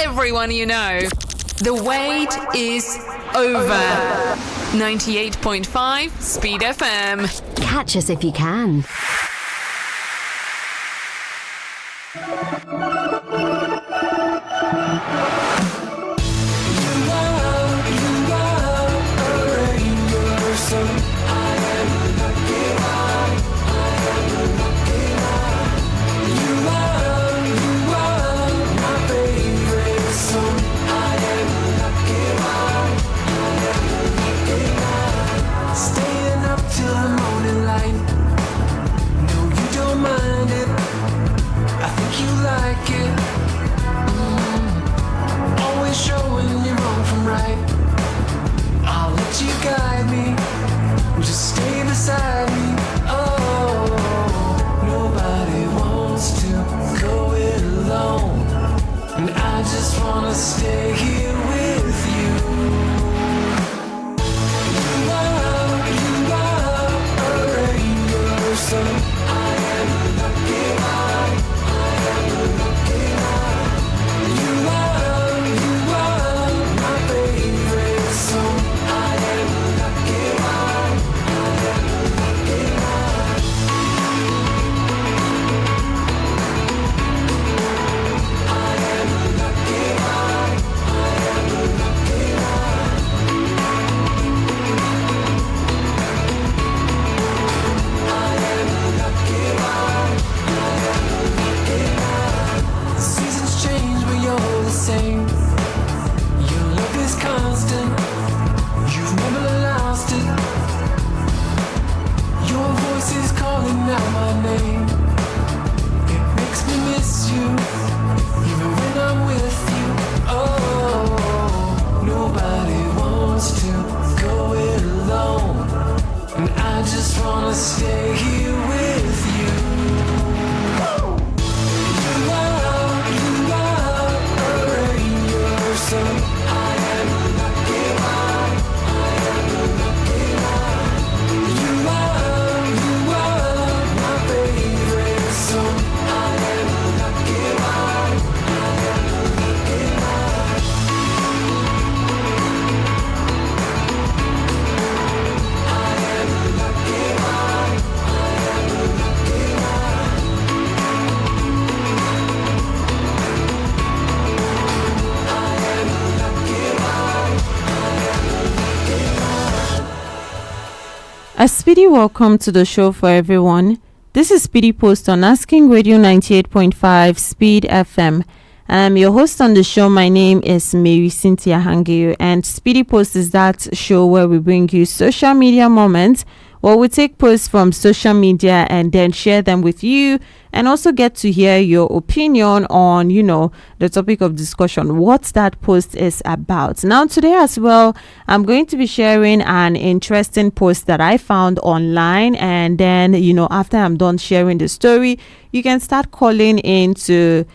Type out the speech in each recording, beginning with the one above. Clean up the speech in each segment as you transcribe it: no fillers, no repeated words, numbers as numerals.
everyone you know. The wait is over. 98.5 Speed FM. Catch us if you can. Stay here with you. You are a rainbow, so I am a lucky one. I am a lucky one. You are my favorite song. I am a lucky one. I am a lucky one. I am a lucky one. Seasons change, but you're the same. Your love is constant. You've never lost it. Your voice is calling out my name. It makes me miss you, even when I'm with you. Oh, nobody wants to go it alone, and I just wanna stay here with you. So I am a lucky one. I am a lucky one. You are my favorite song. I am a lucky one. I am a lucky one. I am a lucky one. I am a lucky A speedy welcome to the show for everyone. This is SPEEDy Post on Asking Radio 98.5 Speed FM. I'm your host on the show. My name is Marysyntia Hangeior, and SPEEDy Post is that show where we bring you social media moments, where we take posts from social media and then share them with you, and also get to hear your opinion on, the topic of discussion, what that post is about. Now, today as well, I'm going to be sharing an interesting post that I found online, and then, after I'm done sharing the story, you can start calling in to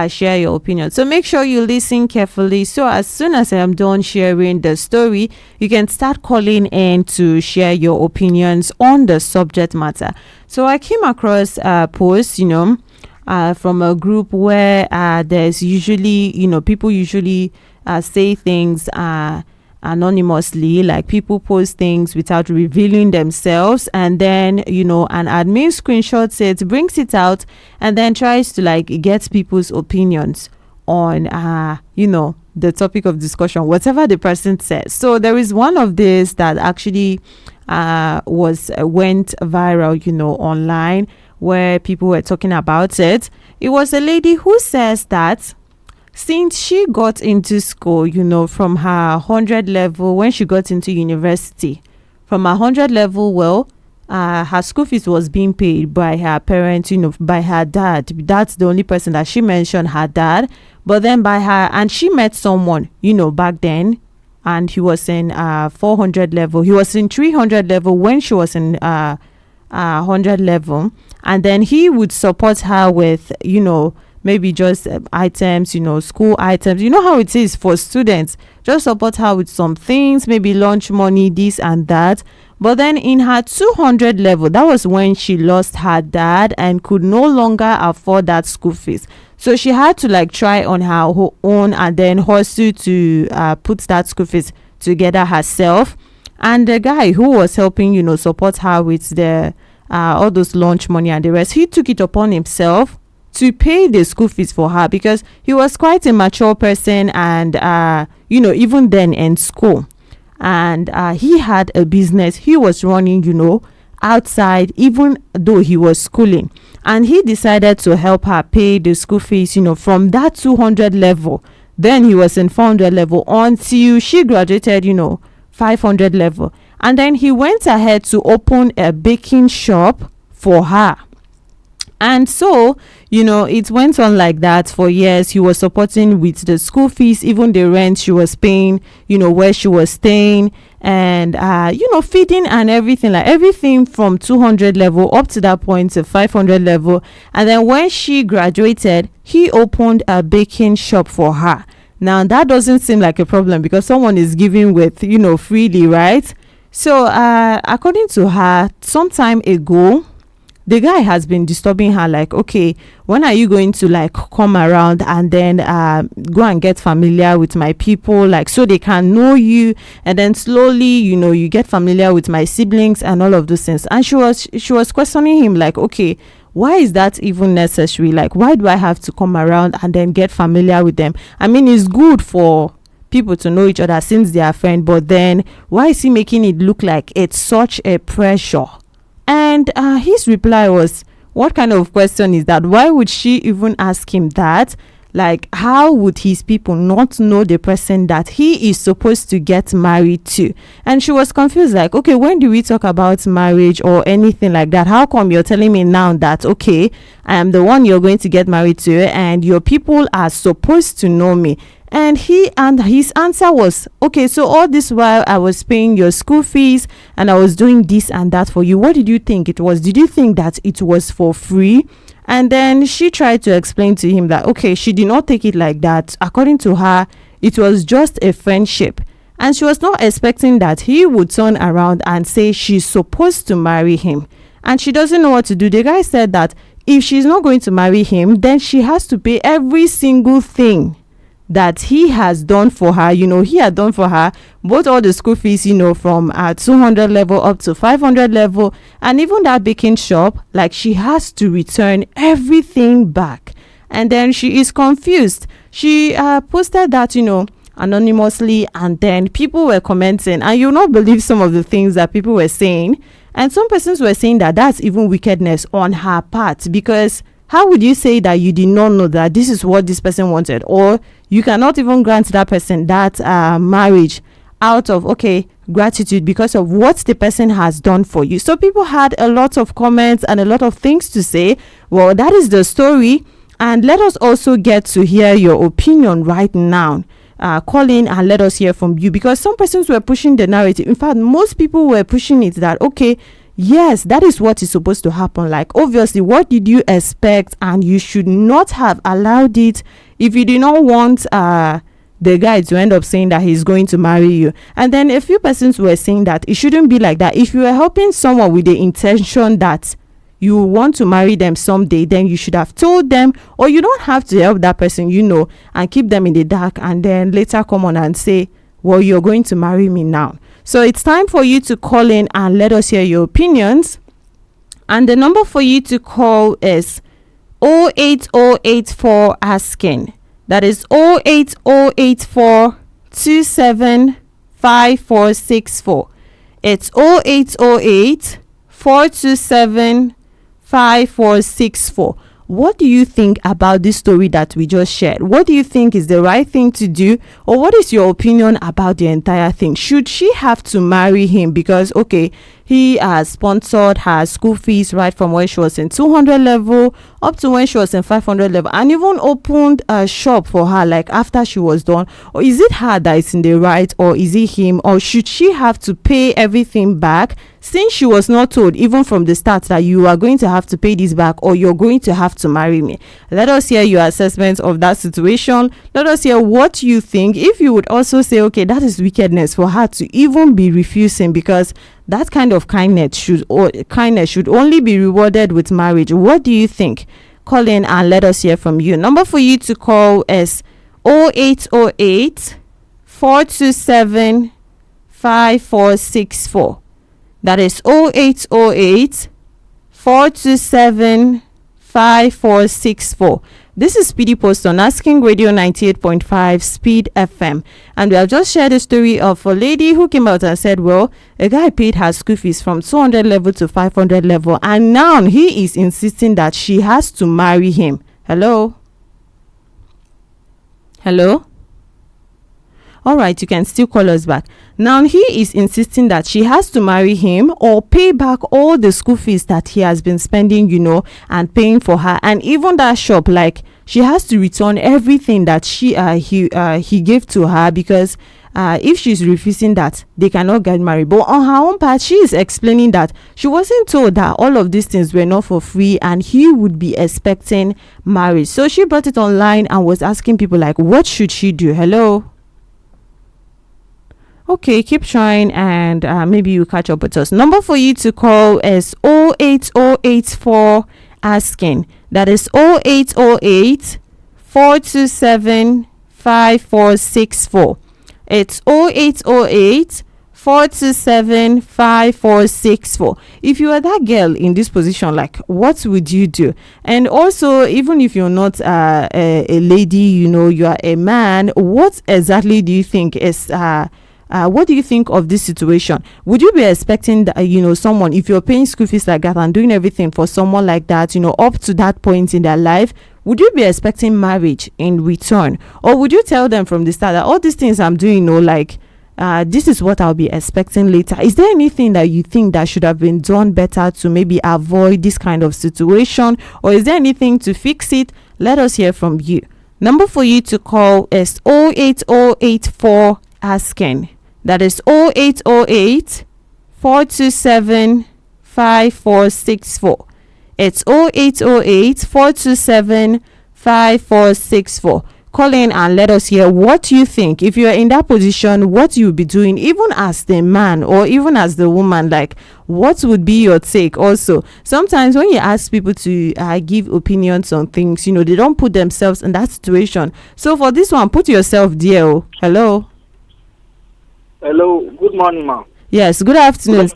share your opinion. So make sure you listen carefully. So as soon as I'm done sharing the story, you can start calling in to share your opinions on the subject matter. So I came across a post, from a group where there's usually, people usually say things anonymously, like people post things without revealing themselves, and then an admin screenshots it, brings it out, and then tries to get people's opinions on the topic of discussion, whatever the person says. So there is one of this that actually went viral online, where people were talking about it. It was a lady who says that since she got into school, from her 100 level, when she got into university, from her 100 level, her school fees was being paid by her parents, by her dad. That's the only person that she mentioned, her dad. But then by her, and she met someone, back then, and he was in 400 level. He was in 300 level when she was in 100 level. And then he would support her with, maybe just items, school items. You know how it is for students. Just support her with some things, maybe lunch money, this and that. But then in her 200 level, that was when she lost her dad and could no longer afford that school fees. So she had to like try on her own and then hustle to put that school fees together herself. And the guy who was helping, support her with the all those lunch money and the rest, he took it upon himself to pay the school fees for her, because he was quite a mature person and even then in school, and he had a business he was running outside, even though he was schooling. And he decided to help her pay the school fees from that 200 level. Then he was in 400 level until she graduated 500 level. And then he went ahead to open a baking shop for her. And so, it went on like that for years. He was supporting with the school fees, even the rent she was paying, where she was staying, and, feeding and everything, like everything from 200 level up to that point to 500 level. And then when she graduated, he opened a baking shop for her. Now, that doesn't seem like a problem because someone is giving with, freely, right? So, according to her, some time ago, the guy has been disturbing her, like, okay, when are you going to like come around and then go and get familiar with my people, like, so they can know you, and then slowly you get familiar with my siblings and all of those things. And she was questioning him, like, okay, why is that even necessary? Like, why do I have to come around and then get familiar with them? I mean, it's good for people to know each other since they are friends, but then why is he making it look like it's such a pressure? And his reply was, what kind of question is that? Why would she even ask him that? Like, how would his people not know the person that he is supposed to get married to? And she was confused, like, okay, when do we talk about marriage or anything like that? How come you're telling me now that, okay, I am the one you're going to get married to and your people are supposed to know me? And his answer was, okay, so all this while I was paying your school fees and I was doing this and that for you. What did you think it was? Did you think that it was for free? And then she tried to explain to him that, okay, she did not take it like that. According to her, it was just a friendship. And she was not expecting that he would turn around and say she's supposed to marry him. And she doesn't know what to do. The guy said that if she's not going to marry him, then she has to pay every single thing that he has done for her. He had done for her both all the school fees, from 200 level up to 500 level, and even that baking shop, like, she has to return everything back. And then she is confused. She posted that anonymously, and then people were commenting, and you'll not believe some of the things that people were saying. And some persons were saying that that's even wickedness on her part, because how would you say that you did not know that this is what this person wanted, or you cannot even grant that person that marriage out of, okay, gratitude because of what the person has done for you? So people had a lot of comments and a lot of things to say. Well, that is the story, and let us also get to hear your opinion right now. Call in and let us hear from you, because some persons were pushing the narrative. In fact, most people were pushing it that, okay, yes, that is what is supposed to happen. Like, obviously, what did you expect? And you should not have allowed it if you did not want the guy to end up saying that he's going to marry you. And then a few persons were saying that it shouldn't be like that. If you were helping someone with the intention that you want to marry them someday, then you should have told them, or you don't have to help that person, and keep them in the dark and then later come on and say, well, you're going to marry me now. So it's time for you to call in and let us hear your opinions. And the number for you to call is 08084 asking. That is 08084 275464. It's 0808 427 5464. What do you think about this story that we just shared? What do you think is the right thing to do? Or what is your opinion about the entire thing? Should she have to marry him because, okay, he has sponsored her school fees right from when she was in 200 level up to when she was in 500 level, and even opened a shop for her like after she was done? Or is it her that is in the right, or is it him? Or should she have to pay everything back since she was not told even from the start that you are going to have to pay this back, or you're going to have to marry me? Let us hear your assessment of that situation. Let us hear what you think. If you would also say, okay, that is wickedness for her to even be refusing, because that kind of kindness should only be rewarded with marriage. What do you think? Call in and let us hear from you. Number for you to call is 0808 427 5464. That is 0808 427 5464. This is Speedy Post on Asking Radio 98.5 Speed FM. And we have just shared a story of a lady who came out and said, well, a guy paid her school fees from 200 level to 500 level. And now he is insisting that she has to marry him. Hello? Hello? All right, you can still call us back. Now he is insisting that she has to marry him or pay back all the school fees that he has been spending, and paying for her. And even that shop, like, she has to return everything that he gave to her, because if she's refusing that, they cannot get married. But on her own part, she is explaining that she wasn't told that all of these things were not for free and he would be expecting marriage. So she brought it online and was asking people, like, what should she do? Hello? Okay, keep trying and maybe you catch up with us. Number for you to call is 08084 asking. That is 0808 427 5464. It's 0808 427 5464. If you are that girl in this position, like, what would you do? And also, even if you're not a lady, you are a man, what exactly do you think is what do you think of this situation? Would you be expecting that, someone, if you're paying school fees like that and doing everything for someone like that, up to that point in their life, would you be expecting marriage in return? Or would you tell them from the start that all these things I'm doing, this is what I'll be expecting later? Is there anything that you think that should have been done better to maybe avoid this kind of situation? Or is there anything to fix it? Let us hear from you. Number for you to call is 08084 asking. That is 0808 427 5464. It's 0808 427 5464. Call in and let us hear what you think. If you are in that position, what you'll be doing, even as the man or even as the woman, like, what would be your take? Also, sometimes when you ask people to give opinions on things, they don't put themselves in that situation. So for this one, put yourself there. Oh. Hello? Hello, good morning, ma'am. Yes, good afternoon.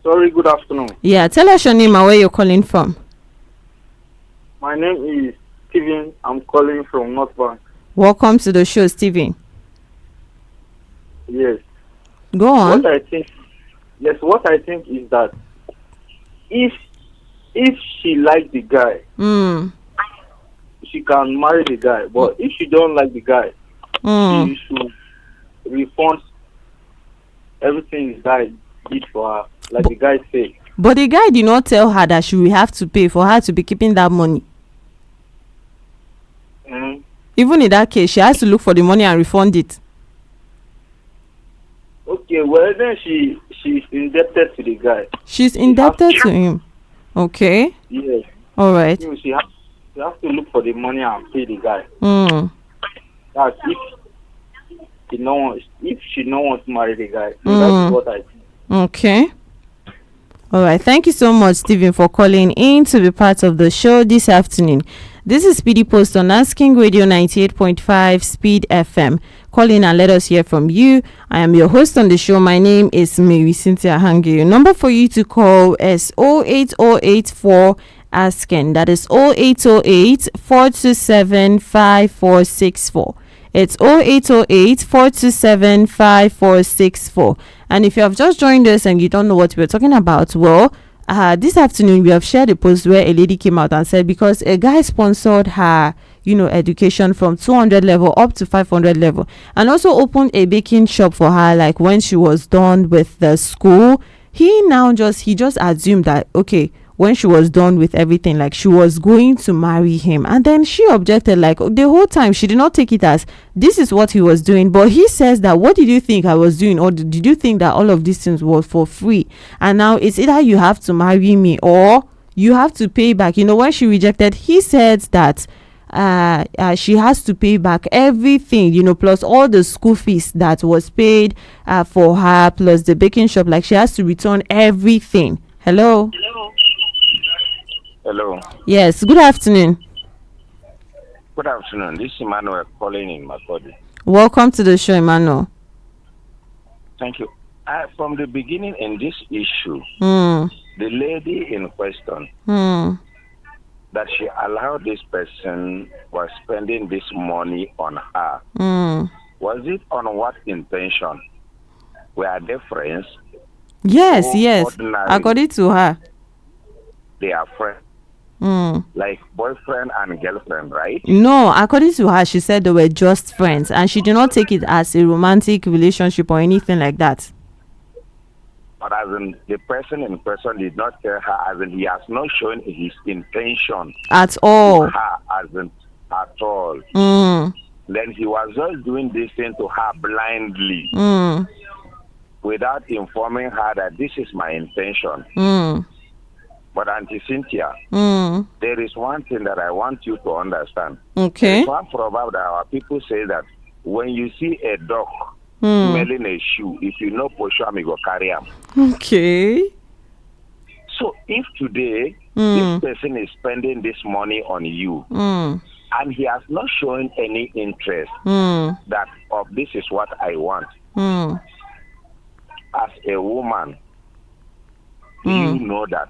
Sorry, good afternoon. Yeah, tell us your name and where you're calling from. My name is Steven. I'm calling from North Bank. Welcome to the show, Steven. Yes. Go on. What I think is that if she likes the guy, she can marry the guy. But if she don't like the guy, she should refund everything the guy did for her, like the guy said. But the guy did not tell her that she will have to pay for her to be keeping that money. Even in that case, she has to look for the money and refund it. Okay, well then she's indebted to the guy. She's indebted to him. Okay. Yes. All right. She has to look for the money and pay the guy. That's if she don't want to marry the guy. So that's what I think. Okay. All right. Thank you so much, Stephen, for calling in to be part of the show this afternoon. This is Speedy Post on Asking Radio 98.5 Speed FM. Call in and let us hear from you. I am your host on the show. My name is Marysyntia Hangeior. Number for you to call is 08084 asking. That is 0808 427 5464. It's 0808 427 5464. And if you have just joined us and you don't know what we're talking about, well, this afternoon we have shared a post where a lady came out and said because a guy sponsored her, education from 200 level up to 500 level, and also opened a baking shop for her, like when she was done with the school, he just assumed that, okay, when she was done with everything, like she was going to marry him. And then she objected, like the whole time she did not take it as this is what he was doing. But he says that, what did you think I was doing? Or did you think that all of these things was for free? And now it's either you have to marry me or you have to pay back. When she rejected, he said that she has to pay back everything, plus all the school fees that was paid for her, plus the baking shop. Like, she has to return everything. Hello. Hello. Yes, good afternoon. Good afternoon. This is Emmanuel calling in Makodi. Welcome to the show, Emmanuel. Thank you. From the beginning in this issue, the lady in question, that she allowed this person was spending this money on her. Was it on what intention? Were they friends? Yes, Or yes. ordinary? According to her. They are friends. Like boyfriend and girlfriend, right? No, according to her, she said they were just friends and she did not take it as a romantic relationship or anything like that. But as in the person in question did not tell her, as in he has not shown his intention At all. to her, as in at all. Then he was just doing this thing to her blindly, without informing her that this is my intention. But Auntie Cynthia, there is one thing that I want you to understand. Okay. There is one proverb that our people say that when you see a dog smelling a shoe, if you know Posham, you go carry him. Okay. So if today this person is spending this money on you, and he has not shown any interest that this is what I want, as a woman, do you know that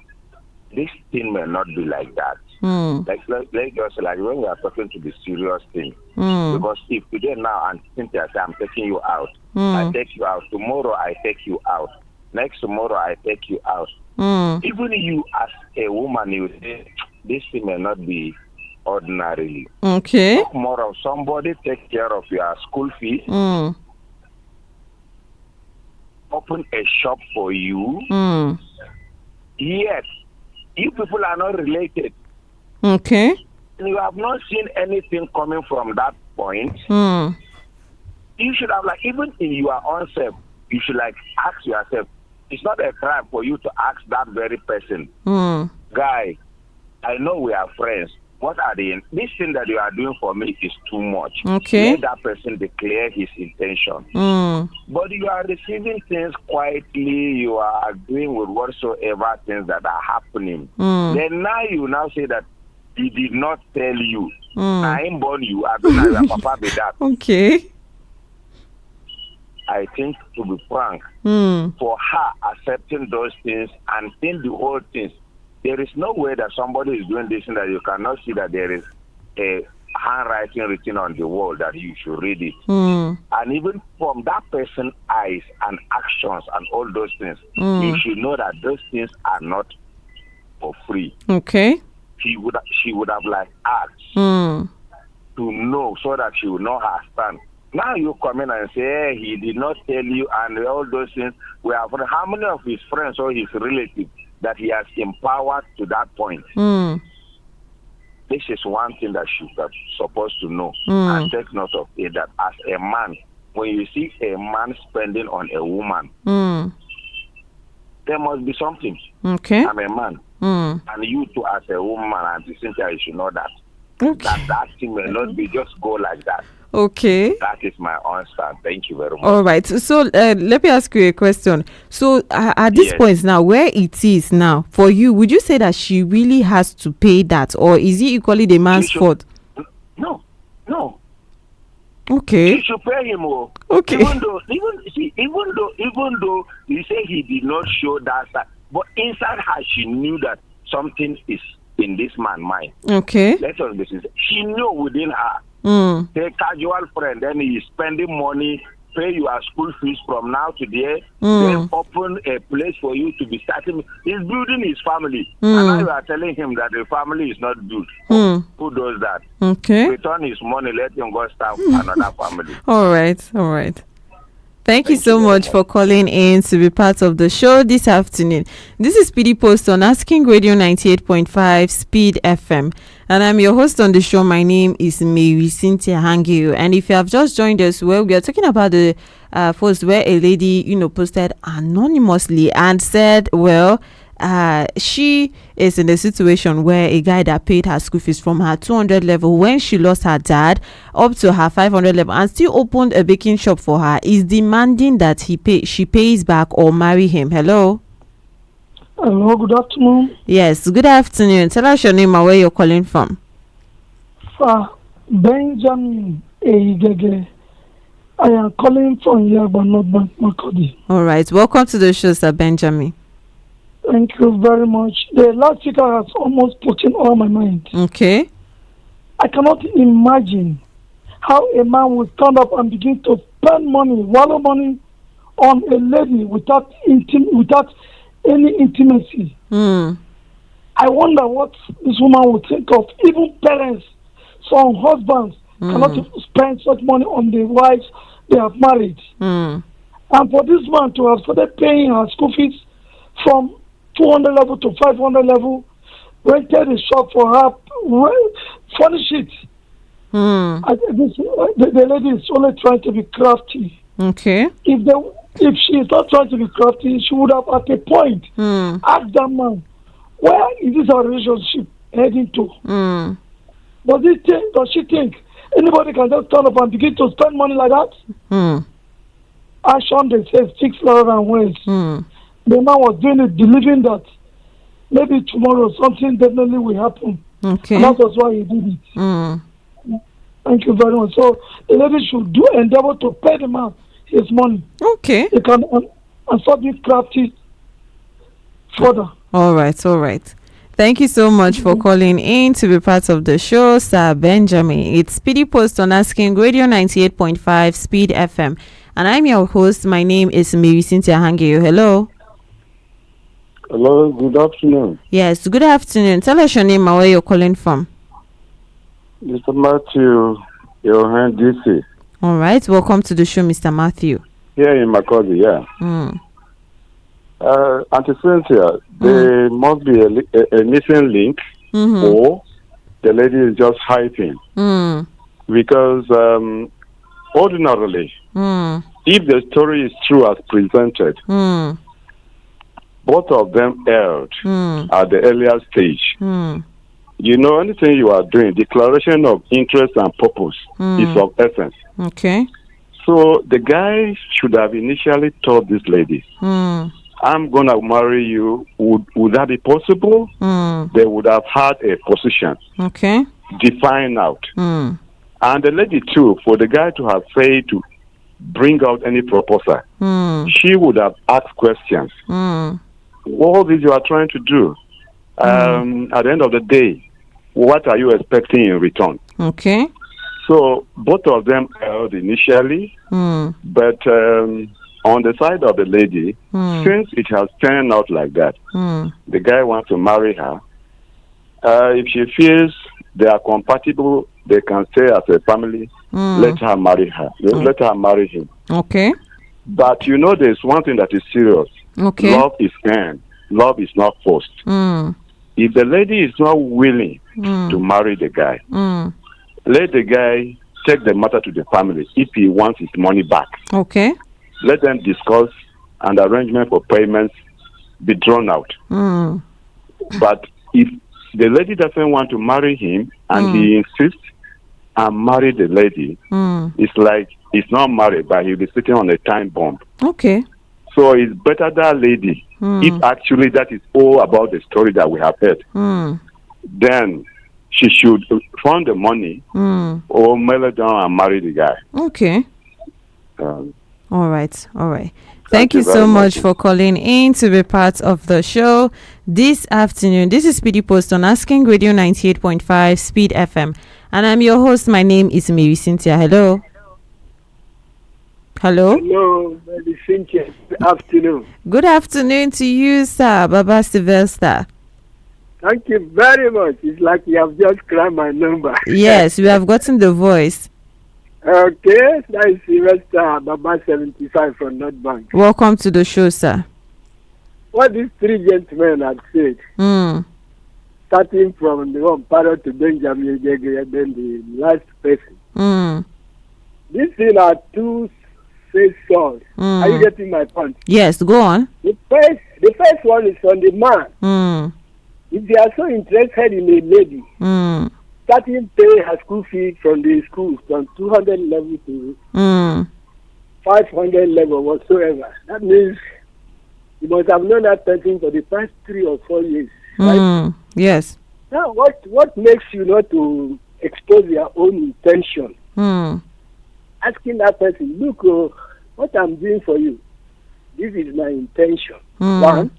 this thing may not be like that? Like just like when we are talking to the serious thing. Because if today now and Cynthia say I'm taking you out, I take you out. Tomorrow I take you out. Next tomorrow I take you out. Even you as a woman, you say this thing may not be ordinarily. Okay. Talk more of somebody take care of your school fees. Open a shop for you. Yes. You people are not related. Okay. You have not seen anything coming from that point. You should have, like, even in your own self, you should, like, ask yourself, it's not a crime for you to ask that very person, guy, I know we are friends. What are this thing that you are doing for me is too much. Okay. Let that person declare his intention. But you are receiving things quietly, you are agreeing with whatsoever things that are happening. Then now you now say that he did not tell you. I ain't born you. I don't know your papa be that. Okay. I think, to be frank, for her accepting those things and seeing the whole things, there is no way that somebody is doing this and that you cannot see that there is a handwriting written on the wall that you should read it. And even from that person's eyes and actions and all those things, you should know that those things are not for free. Okay. She would have like asked to know so that she would know her stand. Now you come in and say, hey, he did not tell you and all those things. We have how many of his friends or his relatives that he has empowered to that point? This is one thing that she is supposed to know and take note of it, that as a man, when you see a man spending on a woman, there must be something. Okay. I'm a man. And you too as a woman, and Cynthia, you should know that. Okay. That thing may not be just go like that. Okay. That is my answer. Thank you very much. All right. So let me ask you a question. So at this point now, where it is now for you, would you say that she really has to pay that, or is it equally the man's fault? No. Okay. She should pay him. Okay. Even though you say he did not show that side, but inside her she knew that something is in this man's mind. Okay. Let us listen. She knew within her. Say casual friend, then he is spending money, pay your school fees from now to there, then open a place for you to be starting. He's building his family. And now you are telling him that the family is not built. Who does that? Okay. Return his money, let him go start another family. All right. Thank you so much for calling in to be part of the show this afternoon. This is SPEEDy Post on Asking Radio 98.5 Speed FM. And I'm your host on the show. My name is Marysyntia Hangeior. And if you have just joined us, well, we are talking about the post where a lady, posted anonymously and said, well, she is in a situation where a guy that paid her school fees from her 200 level when she lost her dad up to her 500 level and still opened a baking shop for her is demanding that she pays back or marry him. Hello. Hello, good afternoon. Yes, good afternoon. Tell us your name and where you're calling from. Benjamin Hangeior. I am calling from Yaba, not Bank Makodi. All right, welcome to the show, Sir Benjamin. Thank you very much. The last speaker has almost put in all my mind. Okay. I cannot imagine how a man will stand up and begin to spend money, wallow money on a lady without any intimacy. I wonder what this woman would think of. Even parents, some husbands cannot spend such money on the wives they have married. And for this man to have started paying her school fees from 200 level to 500 level, rented a shop for her, furnish it. The lady is only trying to be crafty. Okay. If she is not trying to be crafty, she would have at a point asked that man, where is this our relationship heading to? Does she think anybody can just turn up and begin to spend money like that? Action, they say, speaks louder than words. The man was doing it, believing that maybe tomorrow something definitely will happen. Okay. And that was why he did it. Thank you very much. So the lady should endeavor to pay the man his money. Okay. He can and start being crafty further. All right. Thank you so much for calling in to be part of the show, Sir Benjamin. It's Speedy Post on Asking Radio 98.5 Speed FM. And I'm your host. My name is Marysyntia Hangeior. Hello. Hello, good afternoon. Yes, good afternoon. Tell us your name and where you're calling from. Mr. Matthew, your hand DC. All right. Welcome to the show, Mr. Matthew. Here in Makodi, yeah. Auntie Cynthia, there must be a missing link, or the lady is just hyping. Because ordinarily, if the story is true as presented, both of them erred at the earlier stage. You know, anything you are doing, declaration of interest and purpose is of essence. Okay. So the guy should have initially told this lady, I'm going to marry you. Would that be possible? They would have had a position. Okay. Define out. And the lady too, for the guy to have failed to bring out any proposal, she would have asked questions. All this you are trying to do, at the end of the day, what are you expecting in return? Okay. So both of them held initially, but on the side of the lady, since it has turned out like that, the guy wants to marry her. If she feels they are compatible, they can stay as a family. Let her marry her. Let her marry him. Okay. But you know, there's one thing that is serious. Okay. Love is earned. Love is not forced. If the lady is not willing to marry the guy, let the guy take the matter to the family if he wants his money back. Okay. Let them discuss and arrangement for payments be drawn out. But if the lady doesn't want to marry him and he insists and marry the lady, it's like he's not married, but he'll be sitting on a time bomb. Okay. So it's better that lady, if actually that is all about the story that we have heard, then she should fund the money or mail it down and marry the guy. Okay. All right. Thank you so much for calling in to be part of the show this afternoon. This is Speedy Post on Asking Radio 98.5 Speed FM. And I'm your host. My name is Marysyntia. Hello. Hello, Marysyntia. Good afternoon. Good afternoon to you, sir. Baba Sylvester. Thank you very much. It's like you have just grabbed my number. Yes, we have gotten the voice. Okay, that is Sylvester, Baba 75 from North Bank. Welcome to the show, sir. What these three gentlemen have said, starting from the one parrot to Benjamin Hangeior, then the last person. These things are two face salt. Are you getting my point? Yes, go on. The first one is on the man. If they are so interested in a lady, starting pay her school fee from the school from 200 level to 500 level whatsoever, that means you must have known that person for the past 3 or 4 years. Right? Yes. Now, what makes you not to expose your own intention? Asking that person, look, what I'm doing for you, this is my intention. One.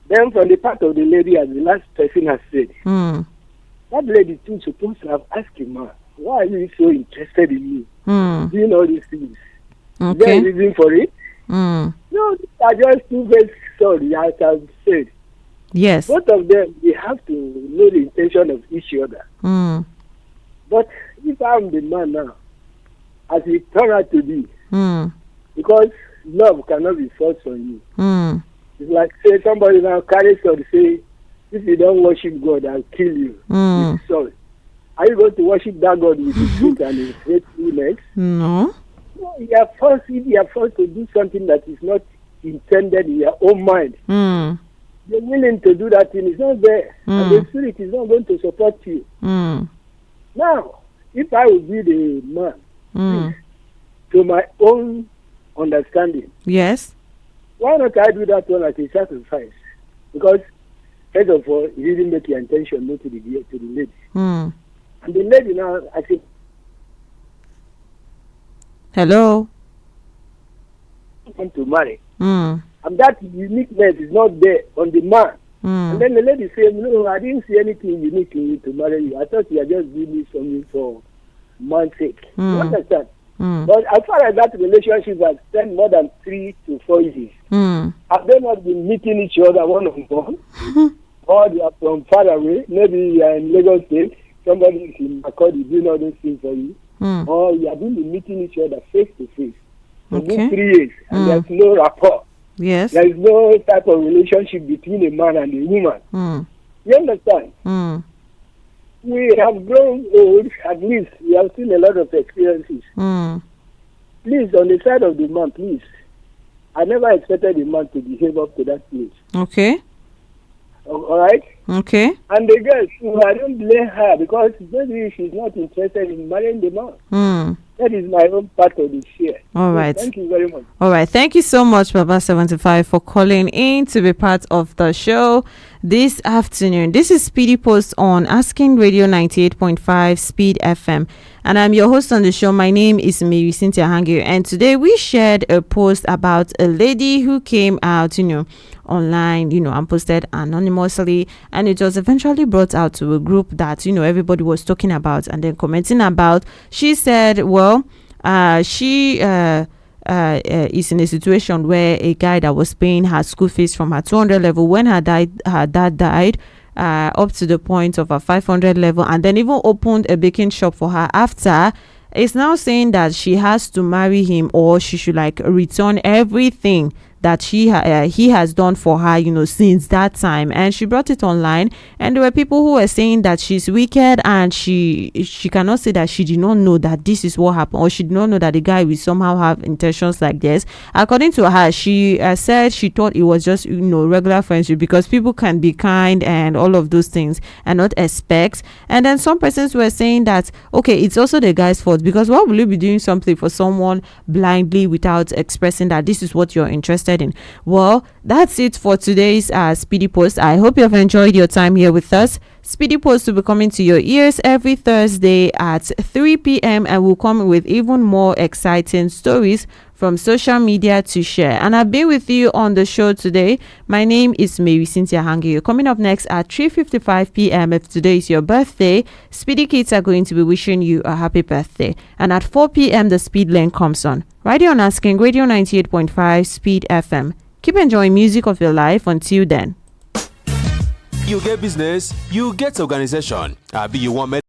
Then from the part of the lady, as the last person has said, that lady too supposed to have asked him, why are you so interested in me? Doing all these things. Is there a reason for it? No, these are just two ways story, as I've said. Yes. Both of them, they have to know the intention of each other. But if I'm the man now, as it turned out to be, because love cannot be forced on you. It's like, say, somebody now carries on to say, if you don't worship God, I'll kill you. Sorry. Are you going to worship that God with his feet and his hatefulness? No. No, you are forced to do something that is not intended in your own mind. You're willing to do that thing, it's not there. And the spirit is not going to support you. Now, if I would be the man, to my own understanding, yes, why not I do that one as a sacrifice? Because, first of all, you didn't make your intention known to the lady. And the lady now, I think, hello, want to marry. And that uniqueness is not there on the man. And then the lady said, no, I didn't see anything unique in you to marry you. I thought you were just doing this something for man's sake. You understand? But as far as that relationship has spent more than 3 to 4 years, have they not been meeting each other one on one? Or they are from far away, maybe you are in Lagos State, somebody is in Makodi doing all those things for you. Or you have been meeting each other face to face for good 3 years, and there's no rapport. Yes. There is no type of relationship between a man and a woman. You understand? We have grown old, at least we have seen a lot of experiences. Please, on the side of the man, please, I never expected the man to behave up to that place. Okay. All right? Okay. And the girl, I don't blame her because maybe she's not interested in marrying the man. That is my own part of the share. All right. Thank you very much. All right. Thank you so much, Baba75, for calling in to be part of the show this afternoon. This is Speedy Post on Asking Radio 98.5 Speed FM. And I'm your host on the show. My name is Marysyntia Hangeior. And today we shared a post about a lady who came out, online, and posted anonymously. And it was eventually brought out to a group that, everybody was talking about and then commenting about. She said, well, she is in a situation where a guy that was paying her school fees from her 200 level when her dad died, up to the point of a 500 level, and then even opened a baking shop for her after, is now saying that she has to marry him, or she should return everything that he has done for her, since that time. And she brought it online, and there were people who were saying that she's wicked, and she cannot say that she did not know that this is what happened, or she did not know that the guy will somehow have intentions like this. According to her, she said she thought it was just regular friendship, because people can be kind and all of those things and not expect. And then some persons were saying that, okay, it's also the guy's fault, because why will you be doing something for someone blindly without expressing that this is what you're interested in? Well, that's it for today's Speedy Post. I hope you have enjoyed your time here with us. Speedy Post will be coming to your ears every Thursday at 3 p.m. and will come with even more exciting stories from social media to share. And I've been with you on the show today. My name is Marysyntia Hangeior. Coming up next at 3:55 p.m. if today is your birthday, Speedy Kids are going to be wishing you a happy birthday. And at 4 p.m. the Speed Lane comes on. Right here on Asking Radio 98.5 Speed FM. Keep enjoying music of your life until then. You get business, you get organization. You want